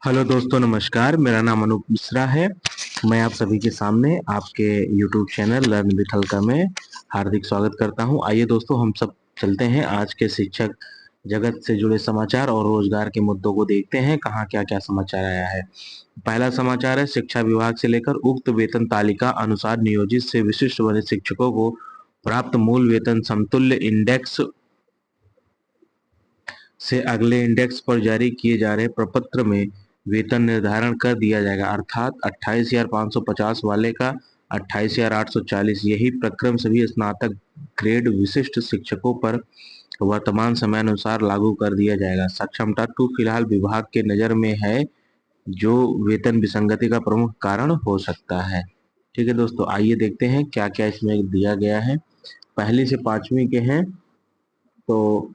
Hello दोस्तों, नमस्कार। मेरा नाम अनूप मिश्रा है। मैं आप सभी के सामने आपके यूट्यूब चैनल लर्न विथ हल्का में हार्दिक स्वागत करता हूं। आइए दोस्तों, हम सब चलते हैं आज के शिक्षक जगत से जुड़े समाचार और रोजगार के मुद्दों को देखते हैं कहाँ क्या क्या समाचार आया है। पहला समाचार है, शिक्षा विभाग से लेकर उक्त वेतन तालिका अनुसार नियोजित से विशिष्ट बने शिक्षकों को प्राप्त मूल वेतन समतुल्य इंडेक्स से अगले इंडेक्स पर जारी किए जा रहे प्रपत्र में वेतन निर्धारण कर दिया जाएगा, अर्थात 28,550 वाले का 28,840। यही प्रक्रम सभी स्नातक ग्रेड विशिष्ट शिक्षकों पर वर्तमान समय अनुसार लागू कर दिया जाएगा। सक्षमता 2 फिलहाल विभाग के नजर में है, जो वेतन विसंगति का प्रमुख कारण हो सकता है। ठीक है दोस्तों, आइए देखते हैं क्या क्या इसमें दिया गया है। पहली से पांचवी के हैं तो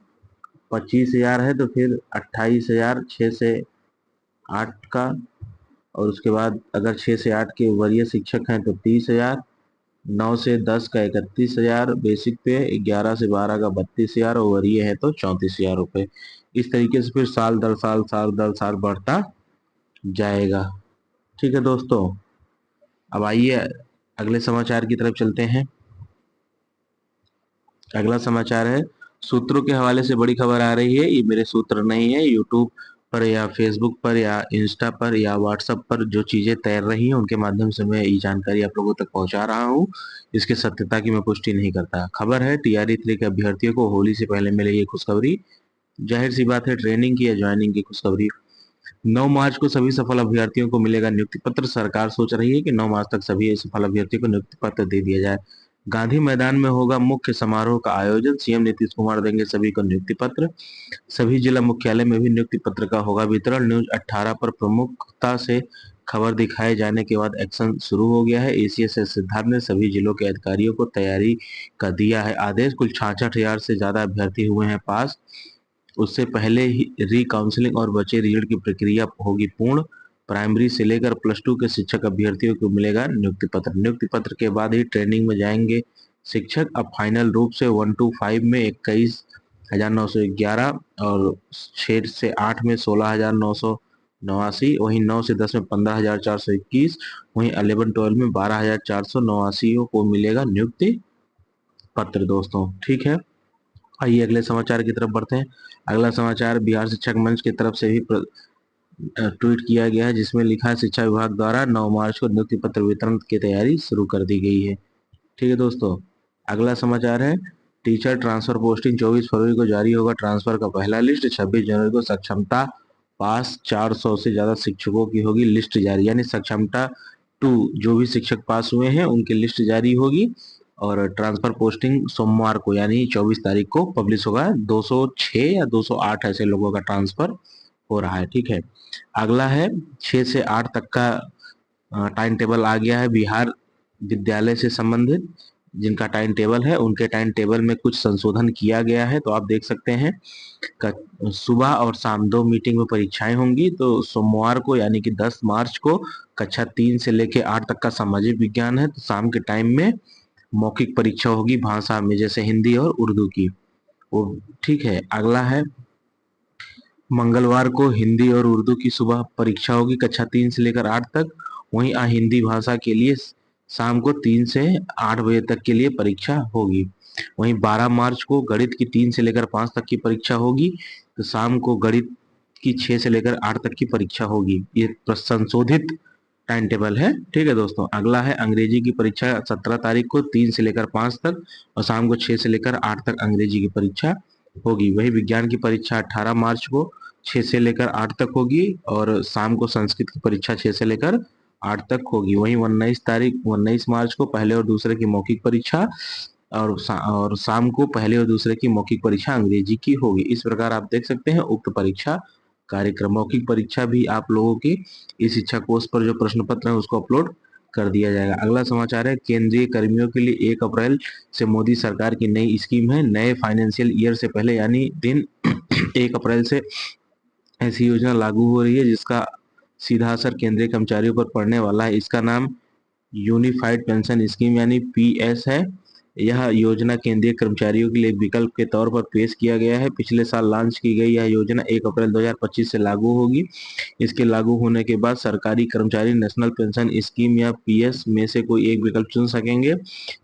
25,000 है, तो फिर 28,000 6 से 8 का, और उसके बाद अगर 6 से 8 के वरीय शिक्षक हैं तो 30,000, 9 से 10 का 31,000 बेसिक पे, 11 से 12 का 32,000 और वरीय है तो 34,000 रुपये। इस तरीके से फिर साल दर साल बढ़ता जाएगा। ठीक है दोस्तों, अब आइए अगले समाचार की तरफ चलते हैं। अगला समाचार है, सूत्रों के हवाले से बड़ी खबर आ रही है। ये मेरे सूत्र नहीं है, यूट्यूब पर या फेसबुक पर या इंस्टा पर या व्हाट्सएप पर जो चीजें तैर रही हैं उनके माध्यम से मैं ये जानकारी आप लोगों तक पहुंचा रहा हूं। इसकी सत्यता की मैं पुष्टि नहीं करता। खबर है, टीआरई 3 के अभ्यर्थियों को होली से पहले मिलेगी खुशखबरी। जाहिर सी बात है, ट्रेनिंग की या ज्वाइनिंग की खुशखबरी। 9 मार्च को सभी सफल अभ्यर्थियों को मिलेगा नियुक्ति पत्र। सरकार सोच रही है कि 9 मार्च तक सभी सफल अभ्यर्थियों को नियुक्ति पत्र दे दिया जाए। गांधी मैदान में होगा मुख्य समारोह का आयोजन। सीएम नीतीश कुमार देंगे सभी को नियुक्ति पत्र। सभी जिला मुख्यालय में भी नियुक्ति पत्र का होगा वितरण। न्यूज 18 पर प्रमुखता से खबर दिखाए जाने के बाद एक्शन शुरू हो गया है। एसीएस सिद्धार्थ ने सभी जिलों के अधिकारियों को तैयारी का दिया है आदेश। कुल 66,000 से ज्यादा अभ्यर्थी हुए हैं पास। उससे पहले ही री काउंसलिंग और बचे रिजल्ट की प्रक्रिया होगी पूर्ण। प्राइमरी से लेकर +2 के शिक्षक अभ्यर्थियों को मिलेगा नियुक्ति पत्र। नियुक्ति पत्र के बाद ही ट्रेनिंग में जाएंगे शिक्षक। अब फाइनल रूप से 1 to 5 में 21,911 और 6 से 8 में 16,989, वहीं 9 से 10 में 15,421, वहीं 11-12 में 12,489 को मिलेगा नियुक्ति पत्र दोस्तों। ठीक है, आइए अगले समाचार की तरफ बढ़ते हैं। अगला समाचार बिहार शिक्षक मंच की तरफ से भी ट्वीट किया गया है, जिसमें लिखा है, शिक्षा विभाग द्वारा 9 मार्च को नियुक्ति पत्र वितरण की तैयारी शुरू कर दी गई है। ठीक है दोस्तों, अगला समाचार है, टीचर ट्रांसफर पोस्टिंग 24 फरवरी को जारी होगा ट्रांसफर का पहला लिस्ट। 26 जनवरी को सक्षमता पास 400 से ज्यादा शिक्षकों की होगी लिस्ट जारी, यानी सक्षमता 2 जो भी शिक्षक पास हुए हैं उनकी लिस्ट जारी होगी। और ट्रांसफर पोस्टिंग सोमवार को यानी 24 तारीख को पब्लिश होगा। 206 या 208 ऐसे लोगों का ट्रांसफर हो रहा है। ठीक है, अगला है 6 से 8 तक का टाइम टेबल आ गया है बिहार विद्यालय से संबंधित। जिनका टाइम टेबल है उनके टाइम टेबल में कुछ संशोधन किया गया है, तो आप देख सकते हैं। सुबह और शाम 2 मीटिंग में परीक्षाएं होंगी। तो सोमवार को यानी कि 10 मार्च को कक्षा 3 से लेकर 8 तक का सामाजिक विज्ञान है, तो शाम के टाइम में मौखिक परीक्षा होगी भाषा में, जैसे हिंदी और उर्दू की वो। ठीक है, अगला है, मंगलवार को हिंदी और उर्दू की सुबह परीक्षा होगी कक्षा 3 से लेकर 8 तक। वहीं हिंदी भाषा के लिए शाम को 3 से 8 बजे तक के लिए परीक्षा होगी। वहीं 12 मार्च को गणित की 3 से लेकर 5 तक की परीक्षा होगी, तो शाम को गणित की 6 से लेकर 8 तक की परीक्षा होगी। ये संशोधित टाइम टेबल है। ठीक है दोस्तों, अगला है, अंग्रेजी की परीक्षा 17 तारीख को 3 से लेकर 5 तक और शाम को 6 से लेकर 8 तक अंग्रेजी की परीक्षा होगी। वही विज्ञान की परीक्षा 18 मार्च को 6 से लेकर 8 तक होगी और शाम को संस्कृत की परीक्षा 6 से लेकर 8 तक होगी। वहीं 19 मार्च को पहले और दूसरे की मौखिक परीक्षा और शाम को पहले और दूसरे की मौखिक परीक्षा अंग्रेजी की होगी। इस प्रकार आप देख सकते हैं उक्त परीक्षा कार्यक्रम। मौखिक परीक्षा भी आप लोगों की इस शिक्षा कोर्स पर जो प्रश्न पत्र है उसको अपलोड कर दिया जाएगा। अगला समाचार है, केंद्रीय कर्मियों के लिए 1 अप्रैल से मोदी सरकार की नई स्कीम है। नए फाइनेंशियल ईयर से पहले यानी दिन 1 अप्रैल से ऐसी योजना लागू हो रही है, जिसका सीधा असर केंद्रीय कर्मचारियों पर पड़ने वाला है। इसका नाम यूनिफाइड पेंशन स्कीम यानी पीएस है। यह योजना केंद्रीय कर्मचारियों के लिए एक विकल्प के तौर पर पेश किया गया है। पिछले साल लॉन्च की गई यह योजना 1 अप्रैल 2025 से लागू होगी। इसके लागू होने के बाद सरकारी कर्मचारी नेशनल पेंशन स्कीम या पीएस में से कोई एक विकल्प चुन सकेंगे।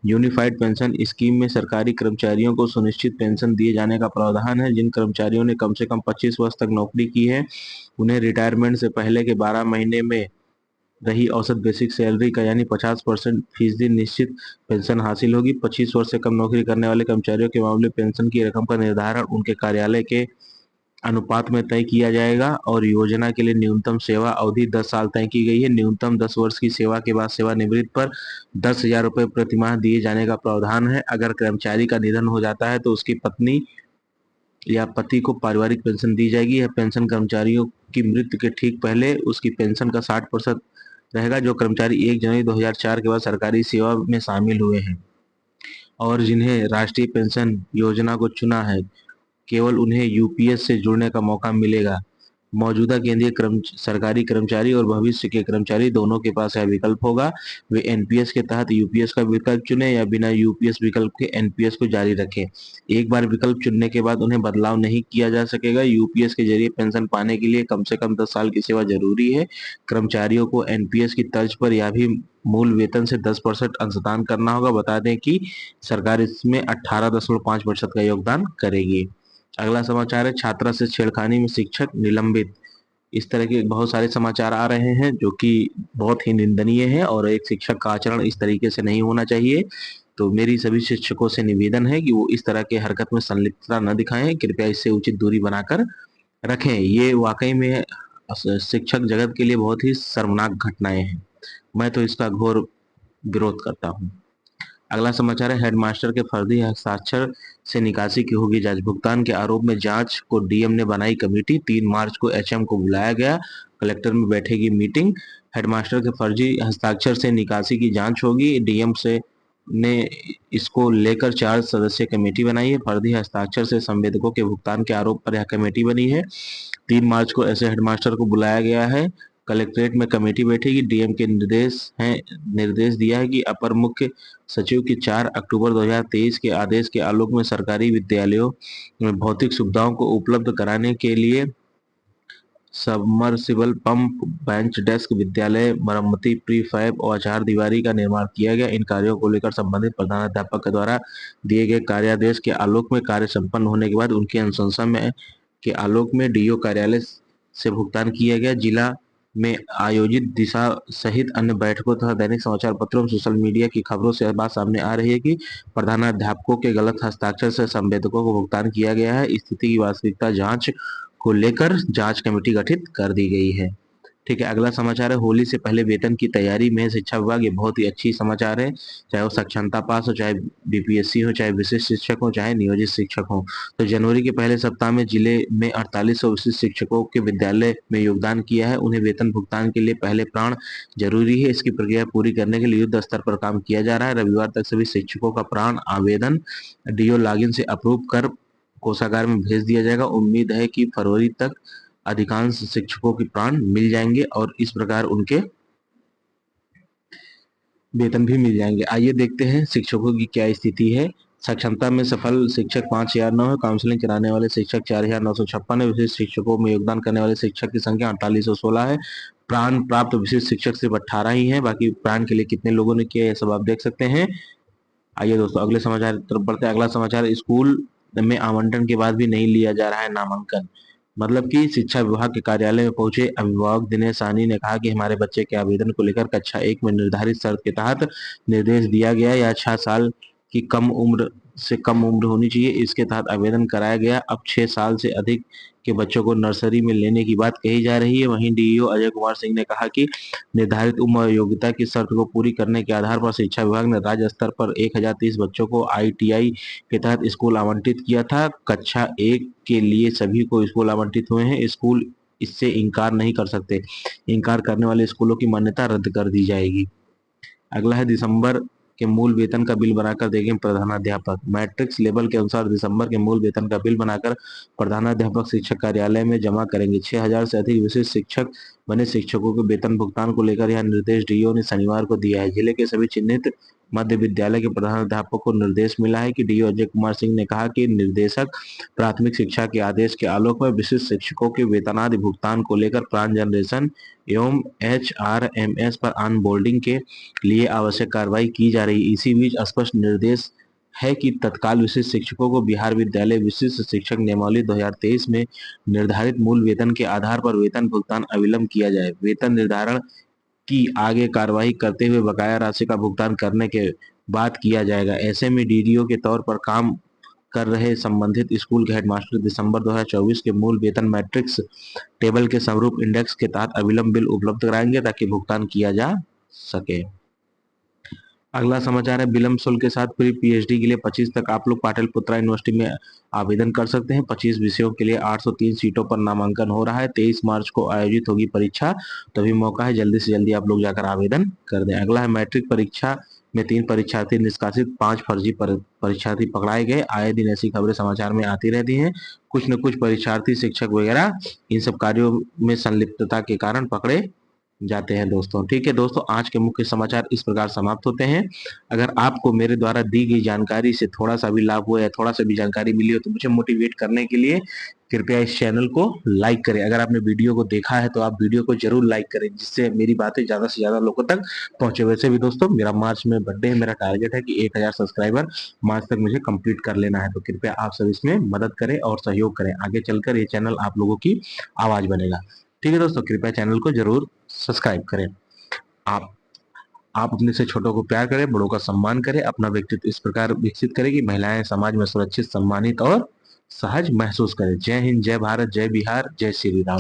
यूनिफाइड पेंशन स्कीम में सरकारी कर्मचारियों को सुनिश्चित पेंशन दिए जाने का प्रावधान है। जिन कर्मचारियों ने कम से कम 25 वर्ष तक नौकरी की है, उन्हें रिटायरमेंट से पहले के 12 महीने में रही औसत बेसिक सैलरी का यानी 50% फीसदी निश्चित पेंशन हासिल होगी। 25 वर्ष से कम नौकरी करने वाले कर्मचारियों के मामले पेंशन की रकम का निर्धारण उनके कार्यालय के अनुपात में तय किया जाएगा और योजना के लिए न्यूनतम सेवा अवधि 10 साल तय की गई है। न्यूनतम 10 वर्ष की सेवा के बाद सेवानिवृत्ति पर 10,000 रुपये प्रतिमाह दिए जाने का प्रावधान है। अगर कर्मचारी का निधन हो जाता है तो उसकी पत्नी या पति को पारिवारिक पेंशन दी जाएगी। यह पेंशन कर्मचारियों की मृत्यु के ठीक पहले उसकी पेंशन का 60% रहेगा। जो कर्मचारी 1 जनवरी 2004 के बाद सरकारी सेवा में शामिल हुए हैं और जिन्हें राष्ट्रीय पेंशन योजना को चुना है, केवल उन्हें यूपीएस से जुड़ने का मौका मिलेगा। मौजूदा केंद्रीय सरकारी कर्मचारी और भविष्य के कर्मचारी दोनों के पास यह विकल्प होगा। वे एनपीएस के तहत यूपीएस का विकल्प चुनें या बिना यूपीएस विकल्प के एनपीएस को जारी रखें। एक बार विकल्प चुनने के बाद उन्हें बदलाव नहीं किया जा सकेगा। यूपीएस के जरिए पेंशन पाने के लिए कम से कम 10 साल की सेवा जरूरी है। कर्मचारियों को एनपीएस की तर्ज पर या भी मूल वेतन से 10% अंशदान करना होगा। बता दें कि सरकार इसमें 18.5% का योगदान करेगी। अगला समाचार है छात्रा से छेड़खानी में शिक्षक निलंबित। इस तरह के बहुत सारे समाचार आ रहे हैं जो कि बहुत ही निंदनीय है और एक शिक्षक का आचरण इस तरीके से नहीं होना चाहिए। तो मेरी सभी शिक्षकों से निवेदन है कि वो इस तरह के हरकत में संलिप्तता न दिखाएं, कृपया इससे उचित दूरी बनाकर रखें। ये वाकई में शिक्षक जगत के लिए बहुत ही शर्मनाक घटनाएं हैं। मैं तो इसका घोर विरोध करता हूँ। अगला समाचार है हेडमास्टर के फर्जी हस्ताक्षर से निकासी की होगी जांच। भुगतान के आरोप में जांच को डीएम ने बनाई कमेटी। 3 मार्च को एचएम को बुलाया गया। कलेक्टर में बैठेगी मीटिंग। हेडमास्टर के फर्जी हस्ताक्षर से निकासी की जांच होगी। डीएम से ने इसको लेकर 4 सदस्यीय कमेटी बनाई है। फर्जी हस्ताक्षर से संवेदकों के भुगतान के आरोप पर यह कमेटी बनी है। 3 मार्च को ऐसे हेडमास्टर को बुलाया गया है। कलेक्ट्रेट में कमेटी बैठेगी। डीएम के निर्देश दिया है कि अपर मुख्य सचिव की 4 अक्टूबर 2023 के आदेश के आलोक में सरकारी विद्यालयों में भौतिक सुविधाओं को उपलब्ध कराने के लिए सबमर्सिबल पंप, बेंच डेस्क, विद्यालय मरम्मती, प्रीफैब और चार दीवारी का निर्माण किया गया। इन कार्यों को लेकर संबंधित प्रधानाध्यापक के द्वारा दिए गए कार्यादेश के आलोक में कार्य संपन्न होने के बाद उनकी अनुशंसा में के आलोक में डीओ कार्यालय से भुगतान किया गया। जिला में आयोजित दिशा सहित अन्य बैठकों तथा दैनिक समाचार पत्रों और सोशल मीडिया की खबरों से बात सामने आ रही है कि प्रधानाध्यापकों के गलत हस्ताक्षर से संवेदकों को भुगतान किया गया है। स्थिति की वास्तविकता जांच को लेकर जांच कमेटी गठित कर दी गई है। ठीक है, अगला समाचार है होली से पहले वेतन की तैयारी में शिक्षा विभाग। ये बहुत ही अच्छी समाचार है, चाहे वो साक्षरता पास हो, चाहे बीपीएससी हो, चाहे विशिष्ट शिक्षक हो, चाहे नियोजित शिक्षक हो। तो जनवरी के पहले सप्ताह में जिले में 4800 विशिष्ट शिक्षकों के विद्यालय में योगदान किया है। उन्हें वेतन भुगतान के लिए पहले प्राण जरूरी है। इसकी प्रक्रिया पूरी करने के लिए युद्ध स्तर पर काम किया जा रहा है। रविवार तक सभी शिक्षकों का प्राण आवेदन डीओ लॉगिन से अप्रूव कर कोषागार में भेज दिया जाएगा। उम्मीद है कि फरवरी तक अधिकांश शिक्षकों की प्राण मिल जाएंगे और इस प्रकार उनके वेतन भी मिल जाएंगे। आइए देखते हैं शिक्षकों की क्या स्थिति है। साक्षरता में सफल शिक्षक 5009 है। काउंसलिंग कराने वाले शिक्षक 4956 है। विशिष्ट शिक्षकों में योगदान करने वाले शिक्षक की संख्या 4816 है। प्राण प्राप्त विशिष्ट शिक्षक सिर्फ 18 ही है। बाकी प्राण के लिए कितने लोगों ने किया, यह सब आप देख सकते हैं। आइए दोस्तों अगले समाचार की तरफ बढ़ते हैं। अगला समाचार, स्कूल में आवंटन के बाद भी नहीं लिया जा रहा है नामांकन। मतलब कि शिक्षा विभाग के कार्यालय में पहुंचे अभिभावक दिनेश साहनी ने कहा कि हमारे बच्चे के आवेदन को लेकर कक्षा 1 में निर्धारित शर्त के तहत निर्देश दिया गया या 6 साल की कम उम्र होनी चाहिए, इसके तहत आवेदन कराया गया। अब 6 साल से अधिक के बच्चों को नर्सरी में लेने की बात कही जा रही है। वहीं डीईओ अजय कुमार सिंह ने कहा कि निर्धारित उम्र और योग्यता की शर्त को पूरी करने के आधार पर शिक्षा विभाग ने राज्य स्तर पर 1030 बच्चों को आईटीआई के तहत स्कूल आवंटित किया था। कक्षा 1 के लिए सभी को स्कूल आवंटित हुए हैं। स्कूल इससे इनकार नहीं कर सकते। इनकार करने वाले स्कूलों की मान्यता रद्द कर दी जाएगी। अगला है दिसंबर के मूल वेतन का बिल बनाकर देंगे प्रधानाध्यापक। मैट्रिक्स लेवल के अनुसार दिसंबर के मूल वेतन का बिल बनाकर प्रधानाध्यापक शिक्षक कार्यालय में जमा करेंगे। 6000 से अधिक विशिष्ट शिक्षक बने शिक्षकों के वेतन भुगतान को लेकर यह निर्देश डीईओ ने शनिवार को दिया है। जिले के सभी चिन्हित मध्य विद्यालय के प्रधानाध्यापक को निर्देश मिला है कि डीईओ अजय कुमार सिंह ने कहा कि निर्देशक प्राथमिक शिक्षा के आदेश के आलोक में विशिष्ट शिक्षकों के वेतनादि भुगतान को लेकर प्लान जनरेशन एवं एचआरएमएस पर ऑन बोर्डिंग के लिए आवश्यक कार्रवाई की जा रही। इसी बीच स्पष्ट निर्देश है कि तत्काल विशिष्ट शिक्षकों को बिहार विद्यालय विशिष्ट शिक्षक नियमावली 2023 में निर्धारित मूल वेतन के आधार पर वेतन भुगतान अविलंब किया जाए। वेतन निर्धारण की आगे कार्रवाई करते हुए बकाया राशि का भुगतान करने के बाद किया जाएगा। ऐसे में डीडीओ के तौर पर काम कर रहे संबंधित स्कूल के हेडमास्टर दिसंबर 2024 के मूल वेतन मैट्रिक्स टेबल के समरूप इंडेक्स के तहत अविलंब बिल उपलब्ध कराएंगे ताकि भुगतान किया जा सके। अगला समाचार है, विलंब शुल्क के साथ प्री पीएचडी के लिए 25 तक आप लोग पाटलिपुत्रा यूनिवर्सिटी में आवेदन कर सकते हैं। 25 विषयों के लिए 803 सीटों पर नामांकन हो रहा है। 23 मार्च को आयोजित होगी परीक्षा, तभी मौका है, जल्दी से जल्दी आप लोग जाकर आवेदन कर दें। अगला है, मैट्रिक परीक्षा में 3 परीक्षार्थी निष्कासित, 5 फर्जी परीक्षार्थी पकड़ाए गए। आए दिन ऐसी खबरें समाचार में आती रहती हैं। कुछ न कुछ परीक्षार्थी, शिक्षक वगैरह इन सब कार्यों में संलिप्तता के कारण पकड़े जाते हैं दोस्तों। ठीक है दोस्तों, आज के मुख्य समाचार इस प्रकार समाप्त होते हैं। अगर आपको मेरे द्वारा दी गई जानकारी से थोड़ा सा भी लाभ हुआ या थोड़ा सा भी जानकारी मिली हो तो मुझे मोटिवेट करने के लिए कृपया इस चैनल को लाइक करें। अगर आपने वीडियो को देखा है तो आप वीडियो को जरूर लाइक करें, जिससे मेरी बातें ज्यादा से ज्यादा लोगों तक पहुंचे। वैसे भी दोस्तों, मेरा मार्च में बर्थडे है, मेरा टारगेट है कि 1000 सब्सक्राइबर मार्च तक मुझे कंप्लीट कर लेना है। तो कृपया आप सब इसमें मदद करें और सहयोग करें। आगे चलकर ये चैनल आप लोगों की आवाज बनेगा। ठीक है दोस्तों, कृपया चैनल को जरूर सब्सक्राइब करें। आप आप अपने से छोटों को प्यार करें, बड़ों का सम्मान करें, अपना व्यक्तित्व इस प्रकार विकसित करें कि महिलाएं समाज में सुरक्षित, सम्मानित और सहज महसूस करें। जय हिंद, जय भारत, जय बिहार, जय श्री राम।